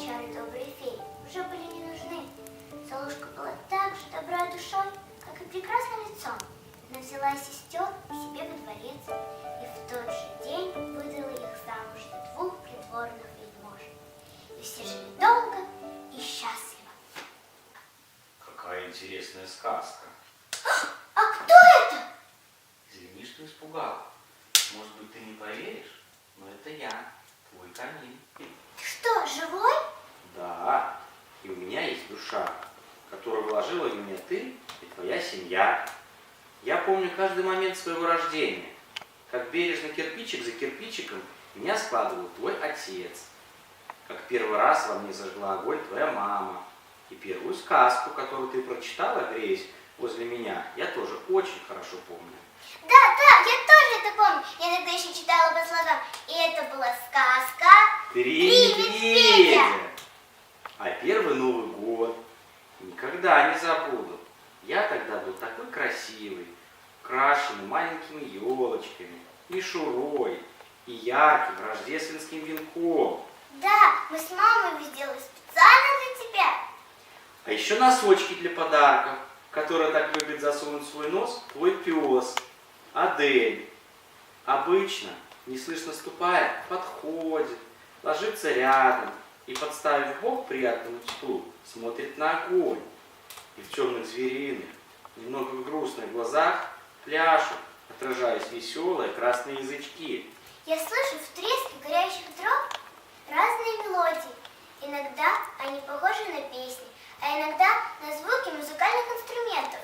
чары доброй феи уже были не нужны. Золушка была так же добра душой, как и прекрасным лицом. Она взяла сестер к себе во дворец и в тот же день выдала их замуж за двух придворных вельмож. И все жили долго и счастливо. Какая интересная сказка. А кто это? Извини, что испугал. Может быть, ты не поверишь, но это я, твой камин. Ты что, живой? Да, и у меня есть душа, которую вложила в меня ты и твоя семья. Я помню каждый момент своего рождения, как бережно кирпичик за кирпичиком меня складывал твой отец, как первый раз во мне зажгла огонь твоя мама, и первую сказку, которую ты прочитала, греясь возле меня, я тоже очень хорошо помню. Да, я тоже это помню. Я тогда еще читала по слогам. И это была сказка Три медведя. медведя. А первый Новый год никогда не забуду. Я тогда был такой красивый, украшенный маленькими елочками, мишурой и ярким рождественским венком. Да, мы с мамой его сделали специально для тебя. А еще носочки для подарков, которые так любит засунуть свой нос твой пес, Адель. Обычно, неслышно ступая, подходит, ложится рядом и, подставив бок приятному теплу, смотрит на огонь. И в темных звериных, немного грустных глазах пляшут, отражаясь веселые красные язычки. Я слышу в треске горящих дров разные мелодии. Иногда они похожи на песни, а иногда на звуки музыкальных инструментов.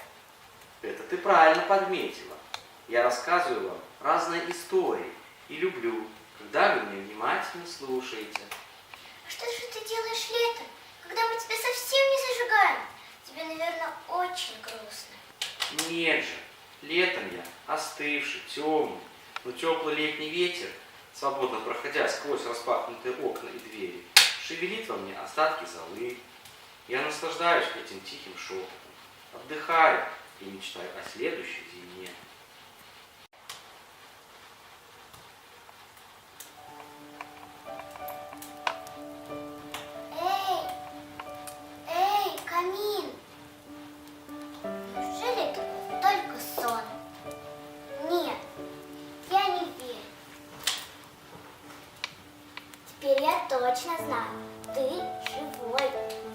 Это ты правильно подметила. Я рассказываю вам разные истории и люблю, когда вы меня внимательно слушаете. А что же ты делаешь летом, когда мы тебя совсем не зажигаем? Тебе, наверное, очень грустно. Нет же, летом я остывший, темный, но теплый летний ветер, свободно проходя сквозь распахнутые окна и двери, шевелит во мне остатки золы. Я наслаждаюсь этим тихим шепотом, отдыхаю и мечтаю о следующей зиме. Эй, камин! Неужели это был только сон? Нет, я не верю. Теперь я точно знаю, ты живой.